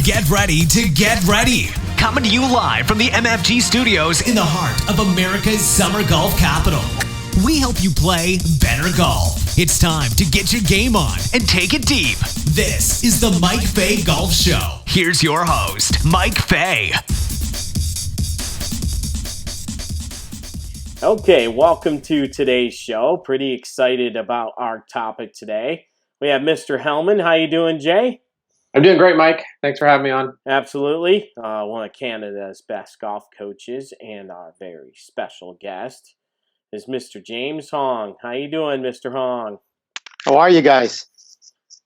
Get ready to get ready. Coming to you live from the MFG studios in the heart of America's summer golf capital. We help you play better golf. It's time to get your game on and take it deep. This is the Mike Fay Golf Show. Here's your host, Mike Fay. Okay, welcome to today's show. Pretty excited about our topic today. We have Mr. Helman. How you doing, Jay? I'm doing great, Mike. Thanks for having me on. Absolutely. One of Canada's best golf coaches and our very special guest is Mr. James Hong. How you doing, Mr. Hong? How are you guys?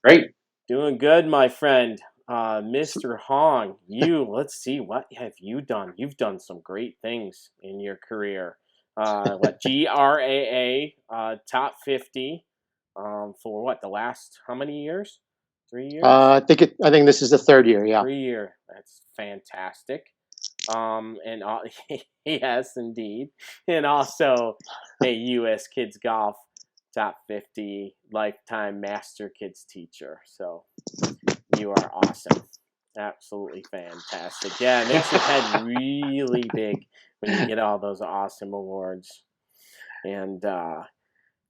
Great. Doing good, my friend. Mr. Hong, let's see, what have you done? You've done some great things in your career. GRAA, top 50 for what, the last, how many years? 3 years? I think this is the third year, yeah. 3 year. That's fantastic. Yes, indeed. And also a U.S. Kids Golf top 50 lifetime master kids teacher. So you are awesome. Absolutely fantastic. Yeah, it makes your head really big when you get all those awesome awards. And,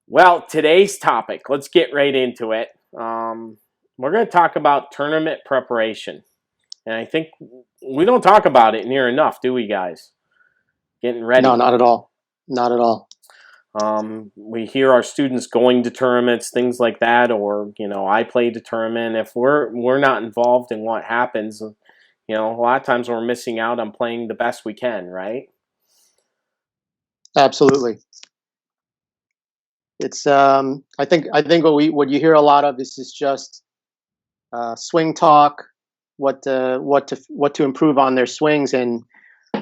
well, today's topic, let's get right into it. We're going to talk about tournament preparation. And I think we don't talk about it near enough, do we, guys? Getting ready. No, not at all. Not at all. We hear our students going to tournaments, things like that, or, I played a tournament. If we're not involved in what happens, a lot of times we're missing out on playing the best we can, right? Absolutely. It's I think what you hear a lot of is just swing talk, what to improve on their swings, and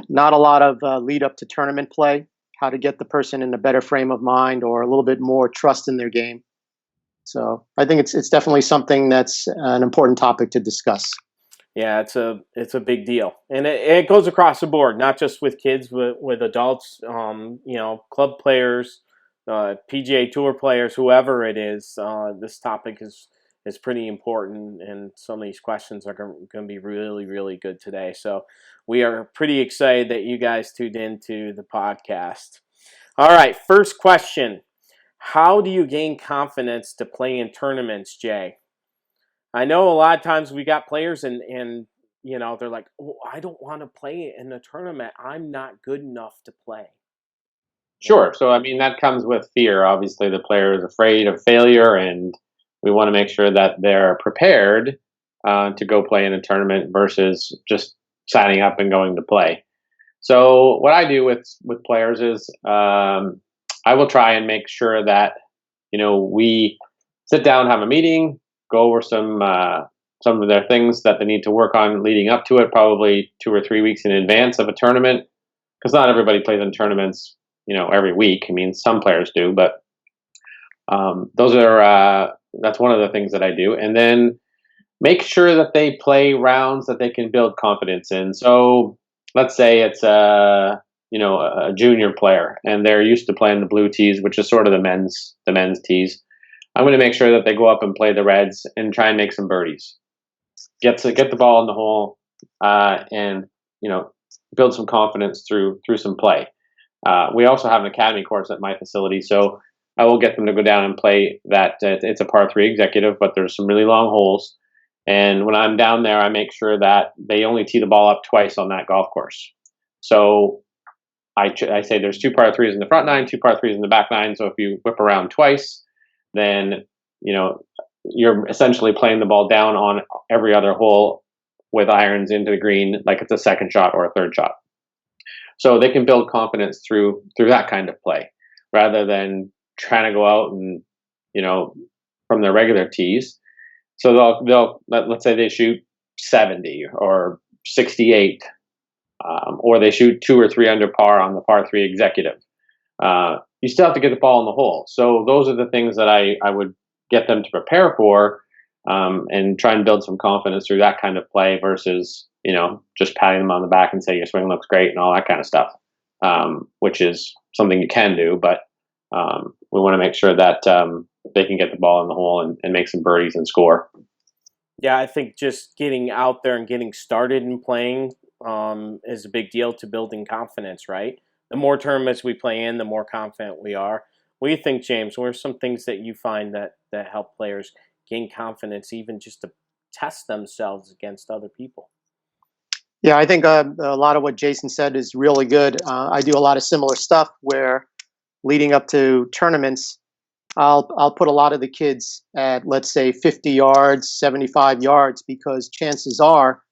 not a lot of lead up to tournament play, how to get the person in a better frame of mind or a little bit more trust in their game. So I think it's definitely something that's an important topic to discuss. Yeah, it's a big deal, and it goes across the board, not just with kids, but with adults, club players, PGA Tour players, whoever it is. This topic is pretty important, and some of these questions are going to be really, really good today. So we are pretty excited that you guys tuned into the podcast. All right, first question. How do you gain confidence to play in tournaments, Jay? I know a lot of times we got players and they're like, oh, I don't want to play in a tournament. I'm not good enough to play. Sure. So, that comes with fear. Obviously, the player is afraid of failure, and we want to make sure that they're prepared to go play in a tournament versus just signing up and going to play. So what I do with players is I will try and make sure that, we sit down, have a meeting, go over some of their things that they need to work on leading up to it, probably 2 or 3 weeks in advance of a tournament, because not everybody plays in tournaments, every week. Some players do, but that's one of the things that I do. And then make sure that they play rounds that they can build confidence in. So let's say it's a junior player and they're used to playing the blue tees, which is sort of the men's tees. I'm going to make sure that they go up and play the reds and try and make some birdies. Get the ball in the hole, and build some confidence through some play. We also have an academy course at my facility, so I will get them to go down and play that. It's a par 3 executive, but there's some really long holes. And when I'm down there, I make sure that they only tee the ball up twice on that golf course. So I say there's 2 par 3s in the front 9, 2 par 3s in the back 9. So if you whip around twice, then you're essentially playing the ball down on every other hole with irons into the green, like it's a second shot or a third shot. So they can build confidence through that kind of play, rather than trying to go out and from their regular tees. So they'll let's say they shoot 70 or 68, or they shoot 2 or 3 under par on the par 3 executive. You still have to get the ball in the hole. So those are the things that I would get them to prepare for, and try and build some confidence through that kind of play versus just patting them on the back and say your swing looks great and all that kind of stuff, which is something you can do, but we want to make sure that they can get the ball in the hole and make some birdies and score. Yeah, I think just getting out there and getting started and playing is a big deal to building confidence, right? The more tournaments we play in, the more confident we are. What do you think, James? What are some things that you find that help players gain confidence, even just to test themselves against other people? Yeah, I think a lot of what Jason said is really good. I do a lot of similar stuff where leading up to tournaments, I'll put a lot of the kids at, let's say, 50 yards, 75 yards, because chances are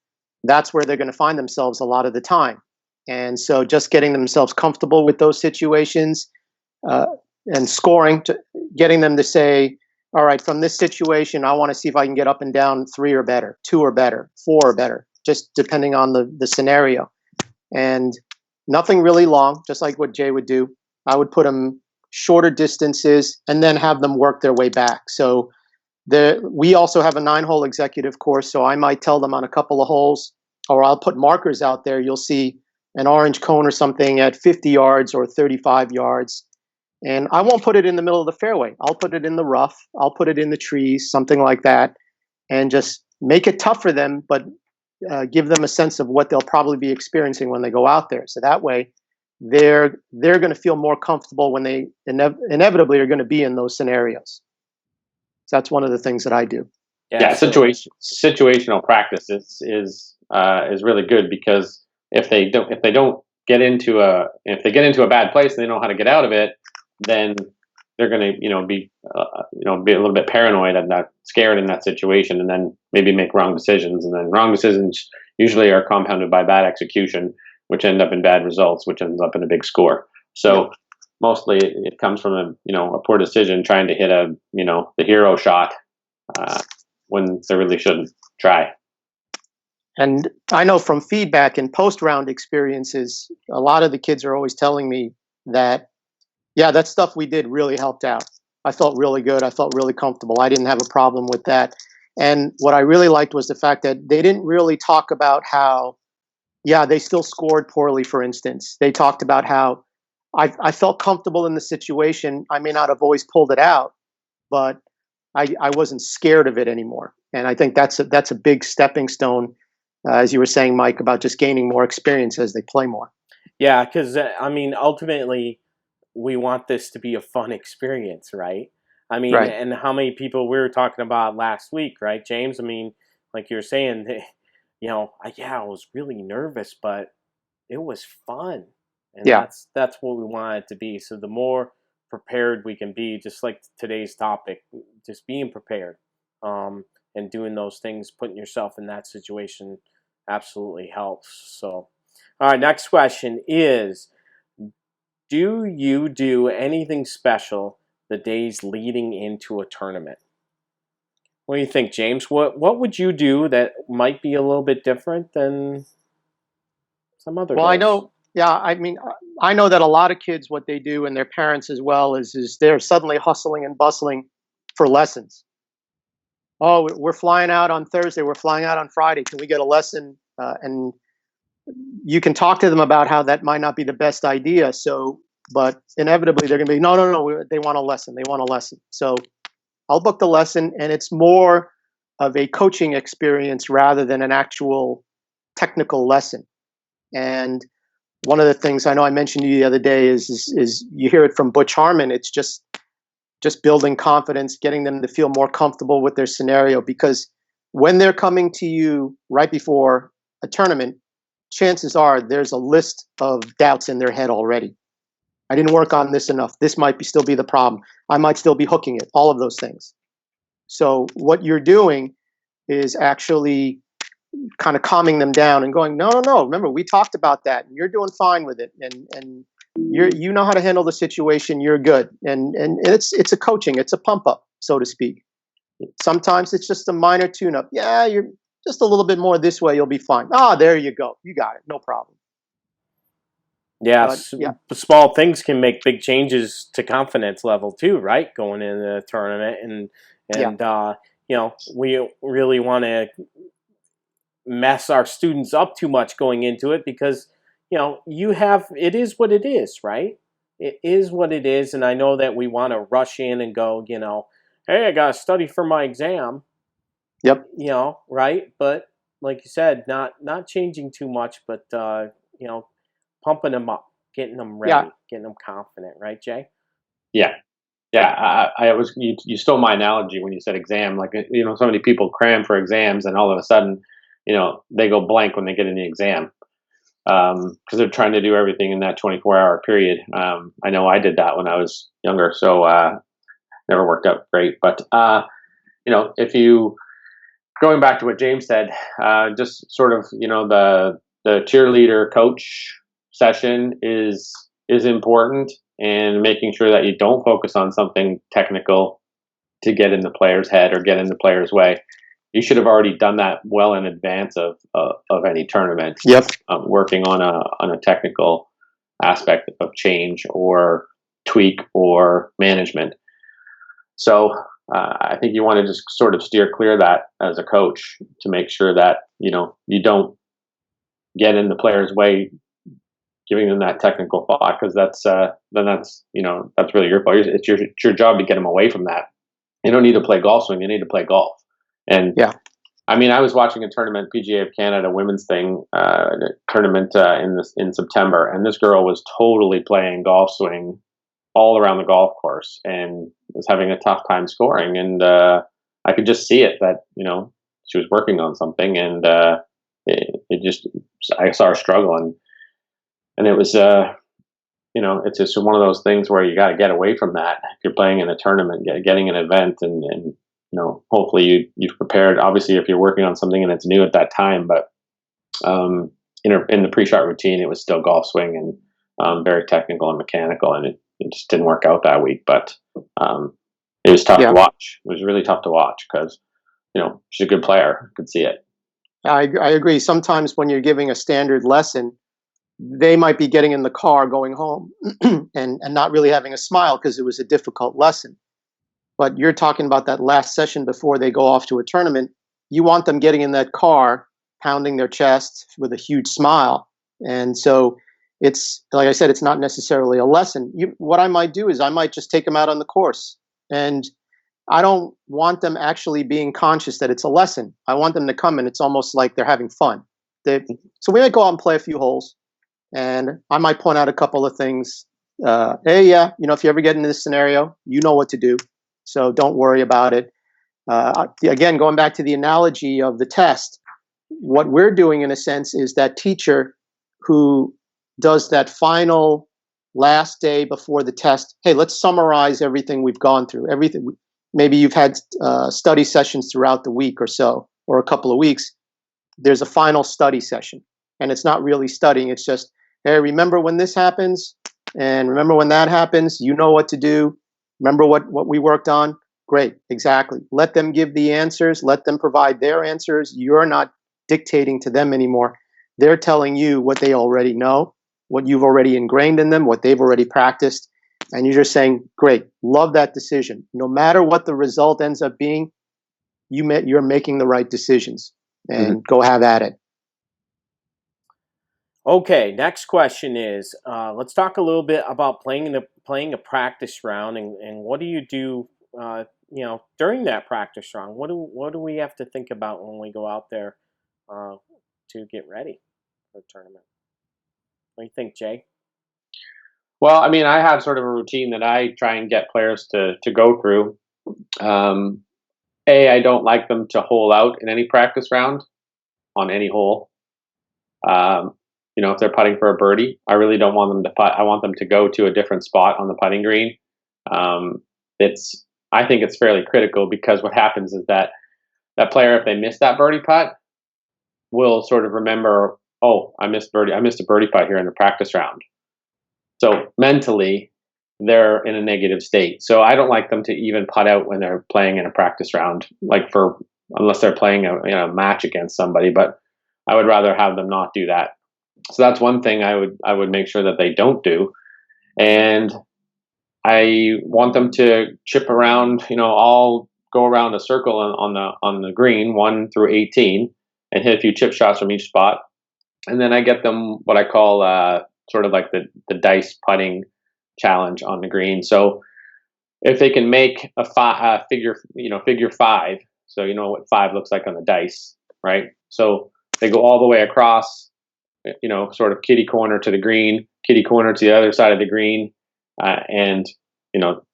that's where they're going to find themselves a lot of the time. And so just getting themselves comfortable with those situations, uh, and scoring, getting them to say, all right, from this situation, I want to see if I can get up and down 3 or better, 2 or better, 4 or better, just depending on the scenario. And nothing really long, just like what Jay would do. I would put them shorter distances and then have them work their way back. So we also have a 9-hole executive course, so I might tell them on a couple of holes, or I'll put markers out there. You'll see an orange cone or something at 50 yards or 35 yards. And I won't put it in the middle of the fairway. I'll put it in the rough. I'll put it in the trees, something like that, and just make it tough for them, but give them a sense of what they'll probably be experiencing when they go out there. So that way, they're going to feel more comfortable when they inevitably are going to be in those scenarios. So that's one of the things that I do. Yeah, situational practice is really good, because if they don't get into a bad place and they know how to get out of it, then they're going to be be a little bit paranoid and not scared in that situation, and then maybe make wrong decisions, and then wrong decisions usually are compounded by bad execution, which end up in bad results, which ends up in a big score. So mostly it comes from a poor decision trying to hit the hero shot when they really shouldn't try. And I know from feedback and post-round experiences, a lot of the kids are always telling me that, yeah, that stuff we did really helped out. I felt really good. I felt really comfortable. I didn't have a problem with that. And what I really liked was the fact that they didn't really talk about how, yeah, they still scored poorly, for instance. They talked about how I felt comfortable in the situation. I may not have always pulled it out, but I wasn't scared of it anymore. And I think that's a big stepping stone, as you were saying, Mike, about just gaining more experience as they play more. Yeah, because ultimately, we want this to be a fun experience, right? Right. And how many people we were talking about last week, right, James? Like you were saying, I was really nervous, but it was fun, and Yeah. that's what we want it to be. So the more prepared we can be, just like today's topic, just being prepared, and doing those things, putting yourself in that situation, absolutely helps. So, all right, next question is: do you do anything special the days leading into a tournament? What do you think, James? What would you do that might be a little bit different than some other Well, I days? know. Yeah, I know that a lot of kids, what they do, and their parents as well, is they're suddenly hustling and bustling for lessons. Oh, we're flying out on Thursday. We're flying out on Friday. Can we get a lesson? And you can talk to them about how that might not be the best idea. So, but inevitably they're going to be, no, no, no. They want a lesson. They want a lesson. So I'll book the lesson, and it's more of a coaching experience rather than an actual technical lesson. And one of the things I know I mentioned to you the other day is you hear it from Butch Harmon. It's just building confidence, getting them to feel more comfortable with their scenario. Because when they're coming to you right before a tournament, chances are there's a list of doubts in their head already. I didn't work on this enough. This might still be the problem. I might still be hooking it. All of those things. So what you're doing is actually kind of calming them down and going, no, no, no. Remember, we talked about that, and you're doing fine with it, and you know how to handle the situation. You're good, and it's a coaching, it's a pump up, so to speak. Sometimes it's just a minor tune up. Yeah, you're just a little bit more this way, you'll be fine. Ah, there you go, you got it, no problem. Yes, yeah, small things can make big changes to confidence level too, right? Going into the tournament, we really want to mess our students up too much going into it, because it is what it is, right? It is what it is, and I know that we want to rush in and go, hey, I got to study for my exam. Yep. you know, right? But like you said, not changing too much, but you know, pumping them up, getting them ready, Yeah. getting them confident, right, Jay? Yeah. Yeah, I was you stole my analogy when you said exam. Like, so many people cram for exams, and all of a sudden, they go blank when they get in the exam because they're trying to do everything in that 24-hour period. I know I did that when I was younger, so never worked out great. But if you going back to what James said, just sort of the cheerleader coach session is important, and making sure that you don't focus on something technical to get in the player's head or get in the player's way. You should have already done that well in advance of any tournament. Yep. Working on a technical aspect of change or tweak or management. So I think you want to just sort of steer clear of that as a coach to make sure that you don't get in the player's way, giving them that technical thought, because that's really your fault. It's your job to get them away from that. You don't need to play golf swing; you need to play golf. And yeah, I mean, I was watching a tournament, PGA of Canada women's thing tournament in September, and this girl was totally playing golf swing all around the golf course and was having a tough time scoring. And I could just see it that she was working on something, and I saw her struggle, and it was it's just one of those things where you got to get away from that. If you're playing in a tournament, getting an event, and hopefully you've prepared. Obviously, if you're working on something and it's new at that time, but in the pre-shot routine, it was still golf swing and very technical and mechanical, and it just didn't work out that week. But it was tough to watch. It was really tough to watch because she's a good player. I could see it. I agree. Sometimes when you're giving a standard lesson, they might be getting in the car going home and not really having a smile because it was a difficult lesson. But you're talking about that last session before they go off to a tournament. You want them getting in that car, pounding their chest with a huge smile. And so it's, like I said, it's not necessarily a lesson. What I might do is I might just take them out on the course. And I don't want them actually being conscious that it's a lesson. I want them to come and it's almost like they're having fun. So we might go out and play a few holes. And I might point out a couple of things. Hey, if you ever get into this scenario, you know what to do. So don't worry about it. Again, going back to the analogy of the test, what we're doing in a sense is that teacher who does that final last day before the test. Hey, let's summarize everything we've gone through. Everything. Maybe you've had study sessions throughout the week or so, or a couple of weeks. There's a final study session, and it's not really studying. It's just, hey, remember when this happens, and remember when that happens. You know what to do. Remember what we worked on? Great, exactly. Let them give the answers. Let them provide their answers. You're not dictating to them anymore. They're telling you what they already know, what you've already ingrained in them, what they've already practiced. And you're just saying, great, love that decision. No matter what the result ends up being, you're making the right decisions. And go have at it. Okay, next question is, let's talk a little bit about playing a practice round, and what do you do, during that practice round? What do we have to think about when we go out there to get ready for the tournament? What do you think, Jay? Well, I mean, I have sort of a routine that I try and get players to go through. I don't like them to hole out in any practice round on any hole. If they're putting for a birdie, I really don't want them to putt. I want them to go to a different spot on the putting green. I think it's fairly critical because what happens is that player, if they miss that birdie putt, will sort of remember, oh, I missed a birdie putt here in the practice round. So mentally, they're in a negative state. So I don't like them to even putt out when they're playing in a practice round, unless they're playing a match against somebody. But I would rather have them not do that. So that's one thing I would make sure that they don't do. And I want them to chip around, all go around a circle on the green, 1 through 18, and hit a few chip shots from each spot. And then I get them what I call sort of like the dice putting challenge on the green. So if they can make a figure 5, So you know what 5 looks like on the dice, right? So they go all the way across, sort of kitty corner to the green, kitty corner to the other side of the green, and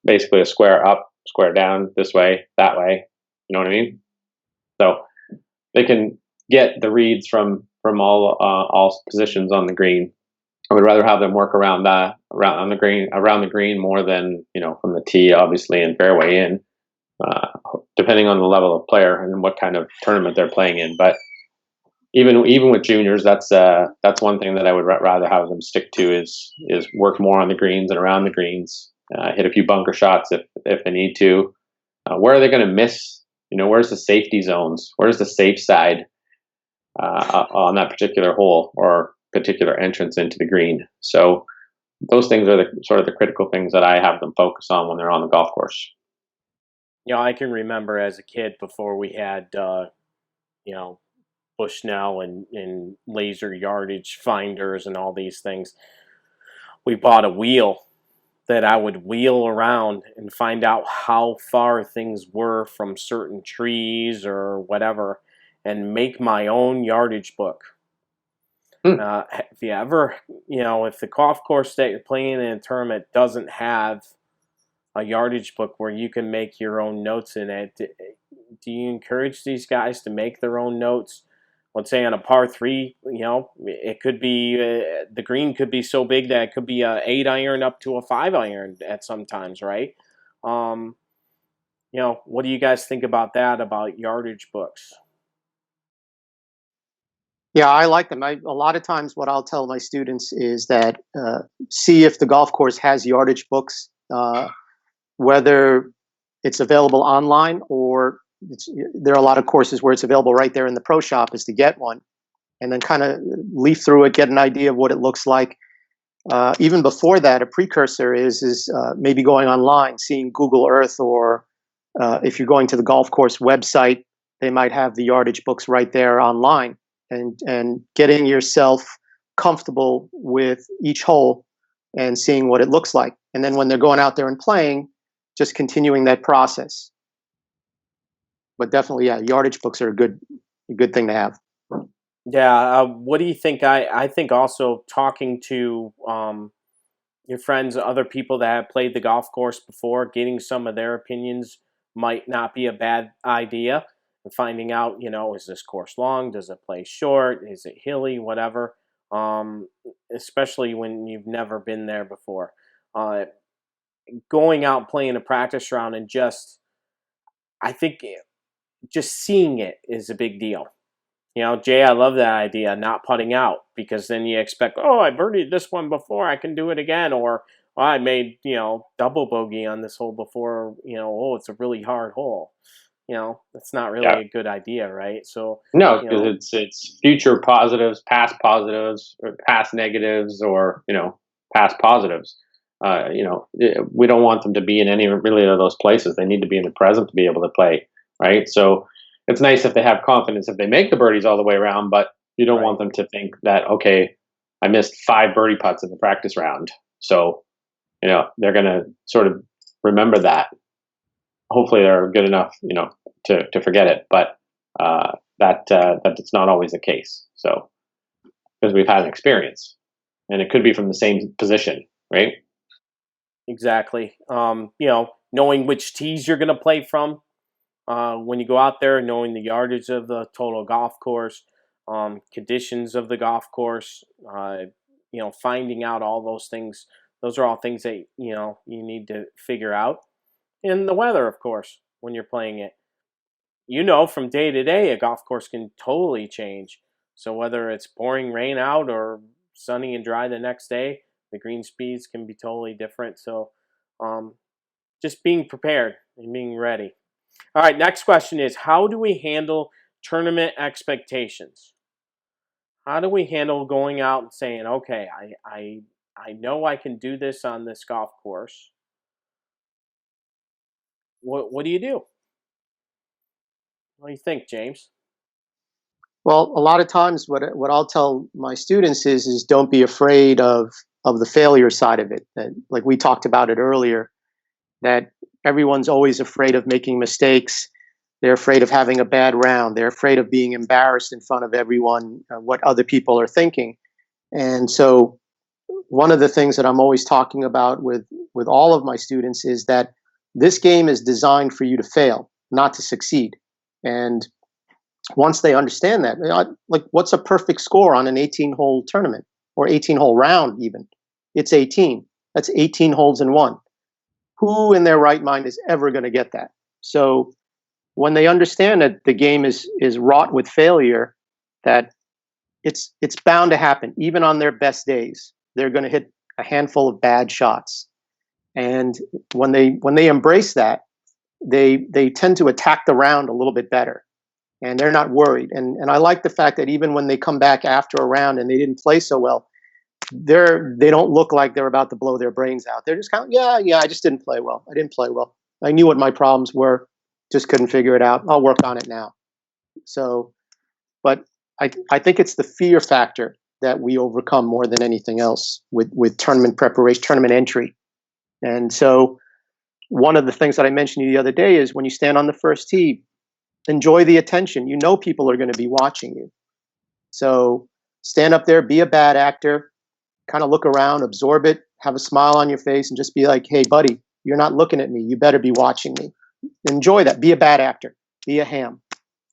basically a square up, square down, this way, that way. You know what I mean? So they can get the reads from all positions on the green. I would rather have them work around the green more than from the tee, obviously, and fairway in, depending on the level of player and what kind of tournament they're playing in. But even with juniors, that's one thing that I would rather have them stick to is work more on the greens and around the greens, hit a few bunker shots if they need to. Where are they going to miss? Where's the safety zones? Where's the safe side on that particular hole or particular entrance into the green? So those things are the critical things that I have them focus on when they're on the golf course. I can remember as a kid before we had, Bushnell and laser yardage finders and all these things. We bought a wheel that I would wheel around and find out how far things were from certain trees or whatever, and make my own yardage book. If you ever, if the golf course that you're playing in a tournament doesn't have a yardage book where you can make your own notes in it, do you encourage these guys to make their own notes? Let's say on a par 3, it could be, the green could be so big that it could be a 8 iron up to a 5 iron at some times, right? What do you guys think about that, about yardage books? Yeah, I like them. A lot of times what I'll tell my students is that see if the golf course has yardage books, whether it's available online or there are a lot of courses where it's available right there in the pro shop, is to get one and then kind of leaf through it, get an idea of what it looks like. Even before that, a precursor is maybe going online, seeing Google Earth, or if you're going to the golf course website, they might have the yardage books right there online, and getting yourself comfortable with each hole and seeing what it looks like. And then when they're going out there and playing, just continuing that process. But definitely, yeah, yardage books are a good thing to have. Yeah. What do you think? I think also talking to your friends, other people that have played the golf course before, getting some of their opinions might not be a bad idea. And finding out, is this course long? Does it play short? Is it hilly? Whatever. Especially when you've never been there before. Going out playing a practice round and I think just seeing it is a big deal. Jay, I love that idea, not putting out, because then you expect, I birdied this one before, I can do it again. Or I made, double bogey on this hole before, it's a really hard hole. That's not really a good idea, right? So no, because it's future positives, past positives, or past negatives, or past positives. We don't want them to be in any really of those places. They need to be in the present to be able to play, right? So it's nice if they have confidence if they make the birdies all the way around, but you don't want them to think that, okay, I missed 5 birdie putts in the practice round. So, they're going to sort of remember that. Hopefully they're good enough, to forget it, but that's not always the case. So, because we've had an experience, and it could be from the same position, right? Exactly. Knowing which tees you're going to play from. When you go out there, knowing the yardage of the total golf course, conditions of the golf course, finding out all those things. Those are all things that, you need to figure out. And the weather, of course, when you're playing it. From day to day, a golf course can totally change. So whether it's pouring rain out or sunny and dry the next day, the green speeds can be totally different. So just being prepared and being ready. All right, next question is, how do we handle tournament expectations? How do we handle going out and saying, okay, I know I can do this on this golf course. What do you do? What do you think, James? Well, a lot of times what I'll tell my students is don't be afraid of the failure side of it. And like we talked about it earlier, that everyone's always afraid of making mistakes. They're afraid of having a bad round. They're afraid of being embarrassed in front of everyone, what other people are thinking. And so one of the things that I'm always talking about with all of my students is that this game is designed for you to fail, not to succeed. And once they understand that, like, what's a perfect score on an 18-hole tournament or 18-hole round even? It's 18. That's 18 holes in one. Who in their right mind is ever going to get that? So when they understand that the game is wrought with failure, that it's bound to happen, even on their best days, they're going to hit a handful of bad shots. And when they embrace that, they tend to attack the round a little bit better. And they're not worried. And I like the fact that even when they come back after a round and they didn't play so well, they don't look like they're about to blow their brains out. They're just kind of, yeah, I just didn't play well. I didn't play well. I knew what my problems were, just couldn't figure it out. I'll work on it now. So, but I think it's the fear factor that we overcome more than anything else with tournament preparation, tournament entry. And so one of the things that I mentioned to you the other day is when you stand on the first tee, enjoy the attention. You know people are going to be watching you. So stand up there, be a bad actor, kind of look around, absorb it, have a smile on your face, and just be like, hey, buddy, you're not looking at me. You better be watching me. Enjoy that. Be a bad actor. Be a ham.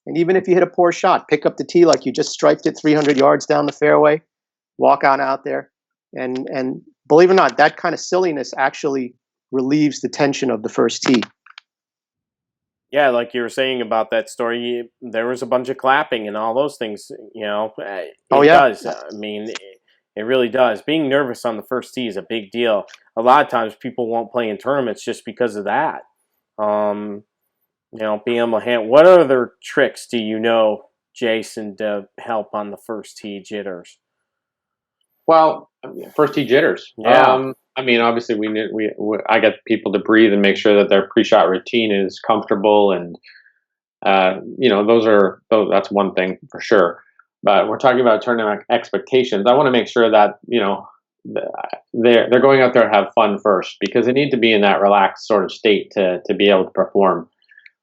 And even if you hit a poor shot, pick up the tee like you just striped it 300 yards down the fairway, walk on out there. And believe it or not, that kind of silliness actually relieves the tension of the first tee. Yeah, like you were saying about that story, there was a bunch of clapping and all those things, It does. I mean, it really does. Being nervous on the first tee is a big deal. A lot of times people won't play in tournaments just because of that. Being able to handle. What other tricks do you know, Jason, to help on the first tee jitters? Well, first tee jitters. Yeah. Obviously, I get people to breathe and make sure that their pre-shot routine is comfortable, and that's one thing for sure. But we're talking about tournament expectations. I want to make sure that they're going out there to have fun first, because they need to be in that relaxed sort of state to be able to perform.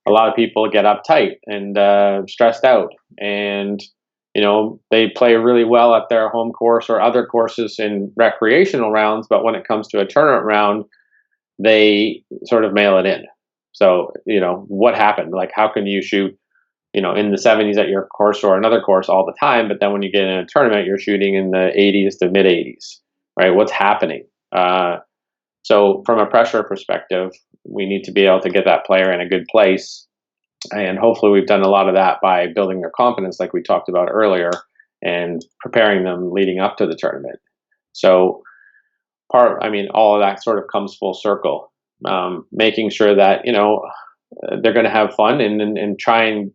A lot of people get uptight and stressed out, and they play really well at their home course or other courses in recreational rounds, but when it comes to a tournament round, they sort of mail it in. So, what happened? Like, how can you shoot, in the 70s at your course or another course all the time, but then when you get in a tournament, you're shooting in the 80s to mid 80s, right? What's happening? So from a pressure perspective, we need to be able to get that player in a good place. And hopefully we've done a lot of that by building their confidence, like we talked about earlier, and preparing them leading up to the tournament. So all of that sort of comes full circle, making sure that, they're going to have fun and try and,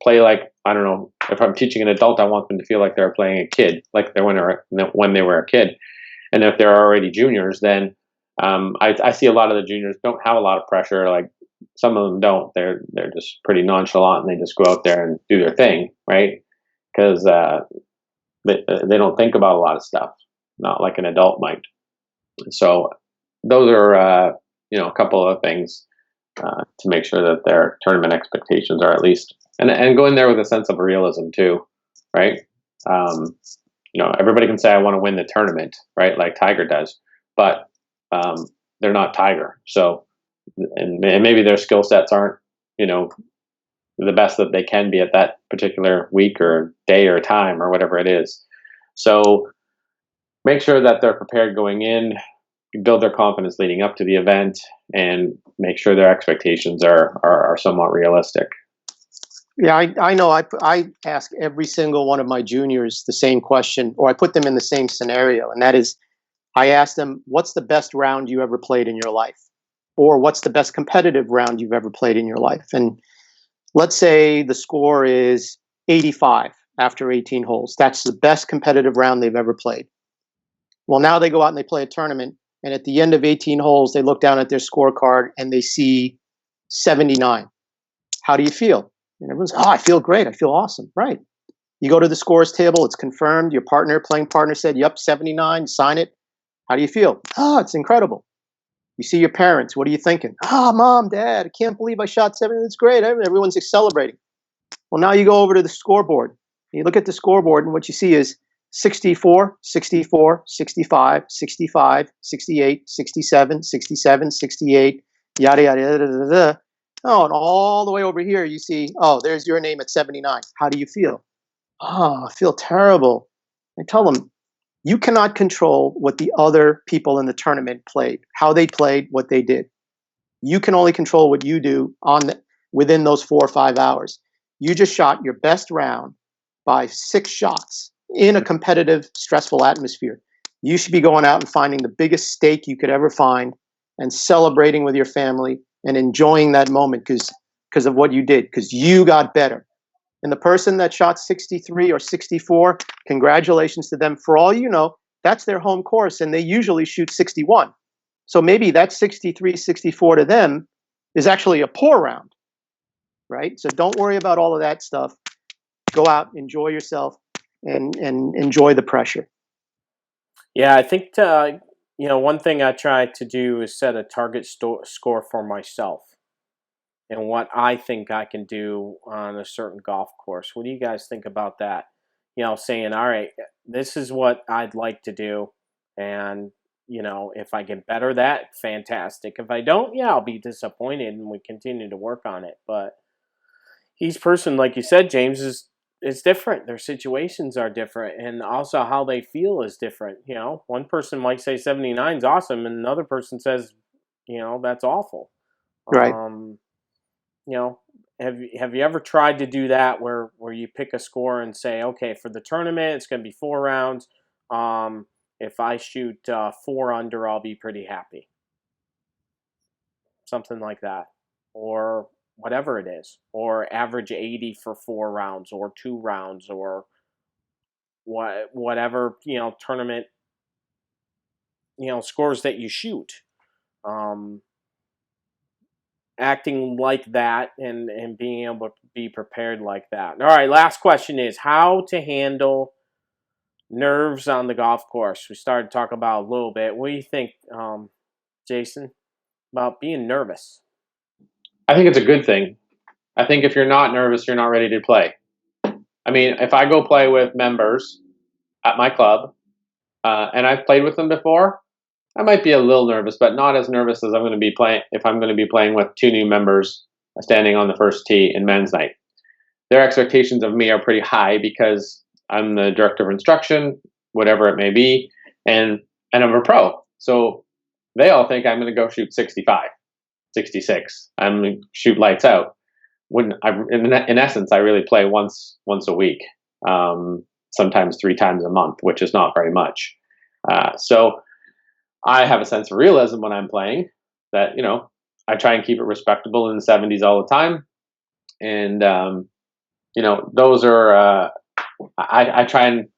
play like, I don't know, if I'm teaching an adult, I want them to feel like they're playing a kid, like when they were a kid. And if they're already juniors, then I see a lot of the juniors don't have a lot of pressure. Like, some of them don't. They're just pretty nonchalant, and they just go out there and do their thing, right? Because they don't think about a lot of stuff, not like an adult might. So those are a couple of things to make sure that their tournament expectations are at least, and go in there with a sense of realism too, right? Everybody can say I want to win the tournament, right? Like Tiger does, but they're not Tiger. So, and maybe their skill sets aren't, the best that they can be at that particular week or day or time or whatever it is. So make sure that they're prepared going in, build their confidence leading up to the event, and make sure their expectations are somewhat realistic. Yeah, I know. I ask every single one of my juniors the same question, or I put them in the same scenario, and that is, I ask them, what's the best round you ever played in your life? Or what's the best competitive round you've ever played in your life? And let's say the score is 85 after 18 holes. That's the best competitive round they've ever played. Well, now they go out and they play a tournament, and at the end of 18 holes, they look down at their scorecard and they see 79. How do you feel? And everyone's, I feel great. I feel awesome. Right. You go to the scores table. It's confirmed. Your playing partner said, yep, 79. Sign it. How do you feel? It's incredible. You see your parents. What are you thinking? Mom, Dad, I can't believe I shot 7. It's great. Everyone's celebrating. Well, now you go over to the scoreboard. You look at the scoreboard, and what you see is 64, 64, 65, 65, 68, 67, 67, 68, yada, yada, yada, yada, yada. Oh, and all the way over here, you see, there's your name at 79. How do you feel? I feel terrible. I tell them, you cannot control what the other people in the tournament played, how they played, what they did. You can only control what you do within those 4 or 5 hours. You just shot your best round by 6 shots in a competitive, stressful atmosphere. You should be going out and finding the biggest steak you could ever find and celebrating with your family and enjoying that moment because of what you did, because you got better. And the person that shot 63 or 64, congratulations to them. For all you know, that's their home course, and they usually shoot 61. So maybe that 63, 64 to them is actually a poor round, right? So don't worry about all of that stuff. Go out, enjoy yourself, and enjoy the pressure. Yeah, I think, one thing I try to do is set a target score for myself and what I think I can do on a certain golf course. What do you guys think about that? Saying, all right, this is what I'd like to do. And, if I get better at that, fantastic. If I don't, I'll be disappointed and we continue to work on it. But each person, like you said, James, is different. Their situations are different. And also how they feel is different. One person might say 79 is awesome. And another person says, that's awful. Right. Have you ever tried to do that where you pick a score and say, okay, for the tournament, it's going to be 4 rounds. If I shoot 4 under, I'll be pretty happy. Something like that. Or whatever it is. Or average 80 for 4 rounds or 2 rounds or whatever, tournament, scores that you shoot. Acting like that and being able to be prepared like that. All right, last question is how to handle nerves on the golf course. We started to talk about a little bit. What do you think, Jason, about being nervous? I think it's a good thing. I think if you're not nervous, you're not ready to play. I mean, if I go play with members at my club, and I've played with them before, I might be a little nervous, but not as nervous as I'm going to be playing if I'm going to be playing with 2 new members standing on the first tee in men's night. Their expectations of me are pretty high because I'm the director of instruction, whatever it may be, and I'm a pro. So they all think I'm going to go shoot 65, 66. I'm going to shoot lights out. In essence, I really play once a week, sometimes 3 times a month, which is not very much. So I have a sense of realism when I'm playing that, I try and keep it respectable in the 70s all the time. And, those are, I try and,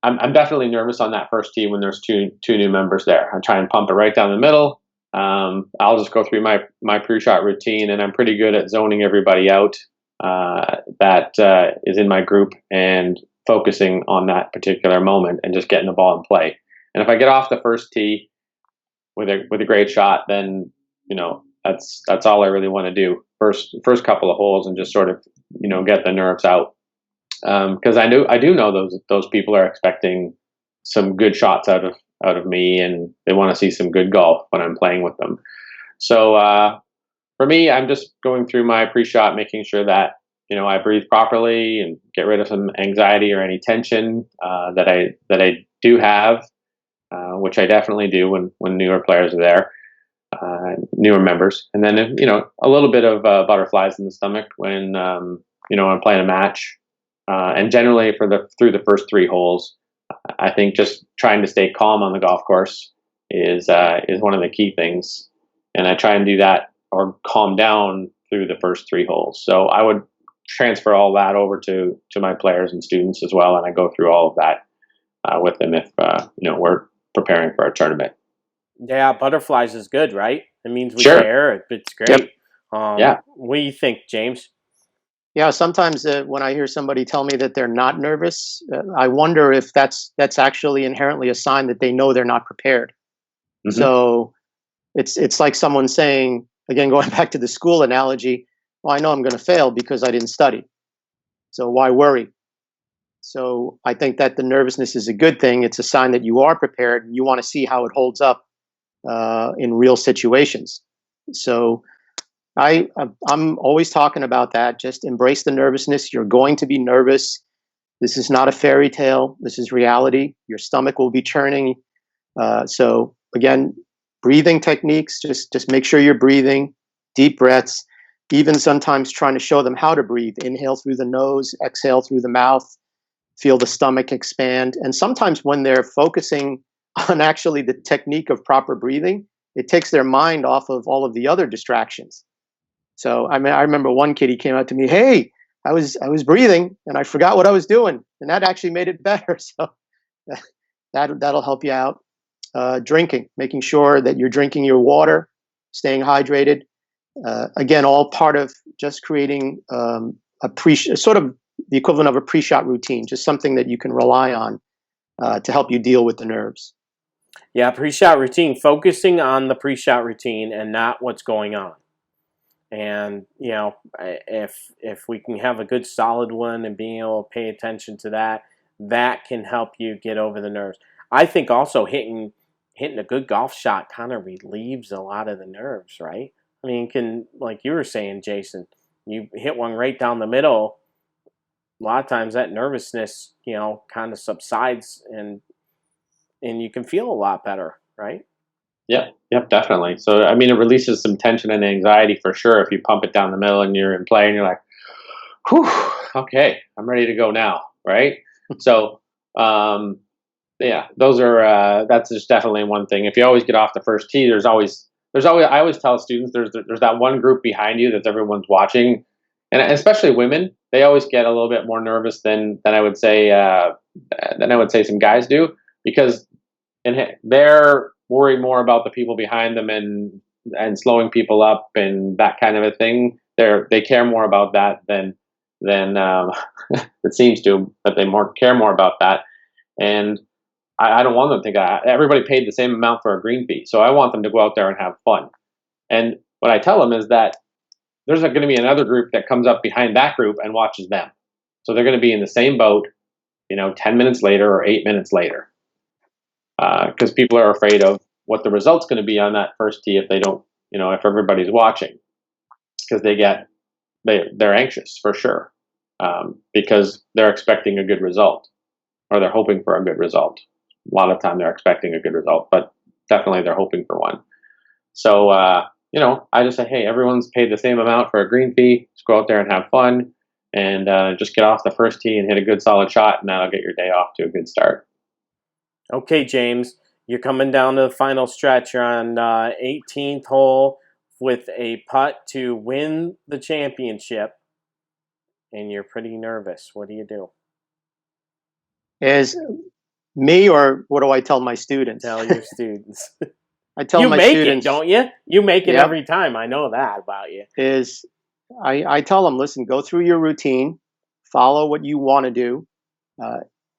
I'm definitely nervous on that first tee when there's two new members there. I try and pump it right down the middle. I'll just go through my pre-shot routine, and I'm pretty good at zoning everybody out that is in my group and focusing on that particular moment and just getting the ball in play. And if I get off the first tee with a great shot, then that's all I really want to do. First couple of holes and just sort of get the nerves out, because I do know those people are expecting some good shots out of me, and they want to see some good golf when I'm playing with them. So for me, I'm just going through my pre-shot, making sure that I breathe properly and get rid of some anxiety or any tension that I do have. Which I definitely do when newer players are there, newer members, and then a little bit of butterflies in the stomach when I'm playing a match, and generally through the first 3 holes, I think just trying to stay calm on the golf course is one of the key things, and I try and do that or calm down through the first 3 holes. So I would transfer all that over to my players and students as well, and I go through all of that with them if we're preparing for a tournament. Yeah, butterflies is good, right? It means we Sure. care. It's great. Yep. Yeah. What do you think, James? Yeah, sometimes when I hear somebody tell me that they're not nervous, I wonder if that's actually inherently a sign that they know they're not prepared. Mm-hmm. So It's like someone saying, again, going back to the school analogy, well, I know I'm going to fail because I didn't study. So why worry? So I think that the nervousness is a good thing. It's a sign that you are prepared and you want to see how it holds up in real situations. So I'm always talking about that. Just embrace the nervousness. You're going to be nervous. This is not a fairy tale. This is reality. Your stomach will be churning. So again, breathing techniques. Just make sure you're breathing, deep breaths. Even sometimes trying to show them how to breathe. Inhale through the nose, exhale through the mouth. Feel the stomach expand. And sometimes when they're focusing on actually the technique of proper breathing, it takes their mind off of all of the other distractions. So I mean, I remember one kid, he came out to me, "Hey, I was breathing and I forgot what I was doing," and that actually made it better. So that'll help you out. Drinking, making sure that you're drinking your water, staying hydrated. Again, all part of just creating sort of the equivalent of a pre-shot routine, just something that you can rely on to help you deal with the nerves. Yeah, pre-shot routine, focusing on the pre-shot routine and not what's going on. And, you know, if we can have a good solid one and being able to pay attention to that, that can help you get over the nerves. I think also hitting a good golf shot kind of relieves a lot of the nerves, right? I mean, like you were saying, Jason, you hit one right down the middle, a lot of times that nervousness, you know, kind of subsides and you can feel a lot better, right? Yep, definitely. So, I mean, it releases some tension and anxiety for sure. If you pump it down the middle and you're in play and you're like, whew, okay, I'm ready to go now, right? So, yeah, those are, that's just definitely one thing. If you always get off the first tee, there's always, I always tell students, there's that one group behind you that everyone's watching. And especially women, they always get a little bit more nervous than I would say, some guys do, because they're worry more about the people behind them and slowing people up and that kind of a thing. They care more about that than it seems to, but they care more about that. And I don't want them to think everybody paid the same amount for a green fee, so I want them to go out there and have fun. And what I tell them is that there's going to be another group that comes up behind that group and watches them, so they're going to be in the same boat, 10 minutes later or 8 minutes later. Because people are afraid of what the result's going to be on that first tee if they don't, if everybody's watching, because they're anxious for sure, because they're expecting a good result, or they're hoping for a good result. A lot of time they're expecting a good result, but definitely they're hoping for one. So, I just say, hey, everyone's paid the same amount for a green fee. Just go out there and have fun, and just get off the first tee and hit a good solid shot, and that'll get your day off to a good start. Okay, James, you're coming down to the final stretch. You're on 18th hole with a putt to win the championship, and you're pretty nervous. What do you do? Is me, or what do I tell my students? Tell your students. I tell you my make students, it, don't you? You make it Yep. every time. I know that about you. I tell them, listen, go through your routine, follow what you want to do.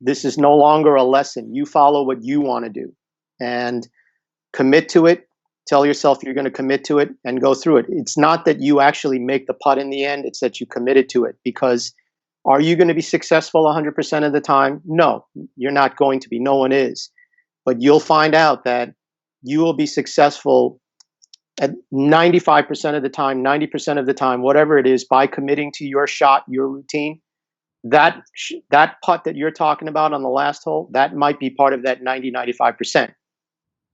This is no longer a lesson. You follow what you want to do and commit to it. Tell yourself you're going to commit to it and go through it. It's not that you actually make the putt in the end. It's that you committed to it, because are you going to be successful 100% of the time? No, you're not going to be. No one is. But you'll find out that you will be successful at 95% of the time, 90% of the time, whatever it is, by committing to your shot, your routine. That putt that you're talking about on the last hole, that might be part of that 90-95%.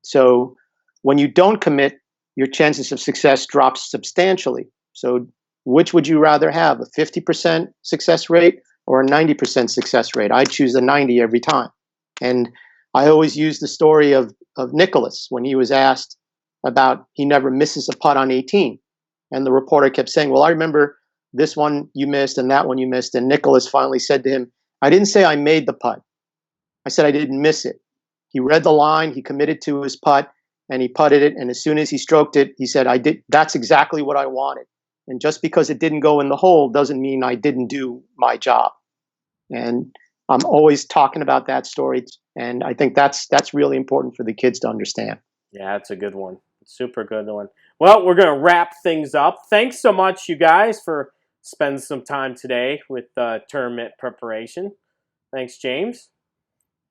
So when you don't commit, your chances of success drops substantially. So which would you rather have, a 50% success rate or a 90% success rate? I choose the 90 every time. And I always use the story of Nicholas when he was asked about he never misses a putt on 18. And the reporter kept saying, well, I remember this one you missed and that one you missed. And Nicholas finally said to him, I didn't say I made the putt. I said I didn't miss it. He read the line, he committed to his putt, and he putted it. And as soon as he stroked it, he said, I did. That's exactly what I wanted. And just because it didn't go in the hole doesn't mean I didn't do my job. And I'm always talking about that story. And I think that's really important for the kids to understand. Yeah, that's a good one. Super good one. Well, we're going to wrap things up. Thanks so much, you guys, for spending some time today with tournament preparation. Thanks, James.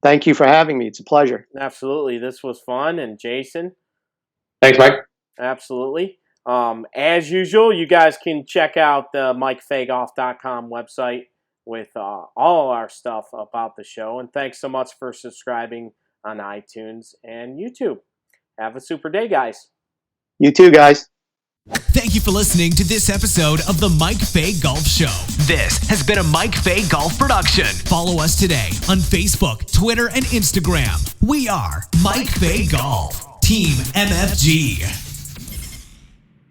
Thank you for having me. It's a pleasure. Absolutely. This was fun. And Jason? Thanks, Mike. Absolutely. As usual, you guys can check out the MikeFaygolf.com website with all our stuff about the show. And thanks so much for subscribing on iTunes and YouTube. Have a super day, guys. You too, guys. Thank you for listening to this episode of the Mike Fay Golf Show. This has been a Mike Fay Golf production. Follow us today on Facebook, Twitter, and Instagram. We are Mike Fay Golf, Team MFG.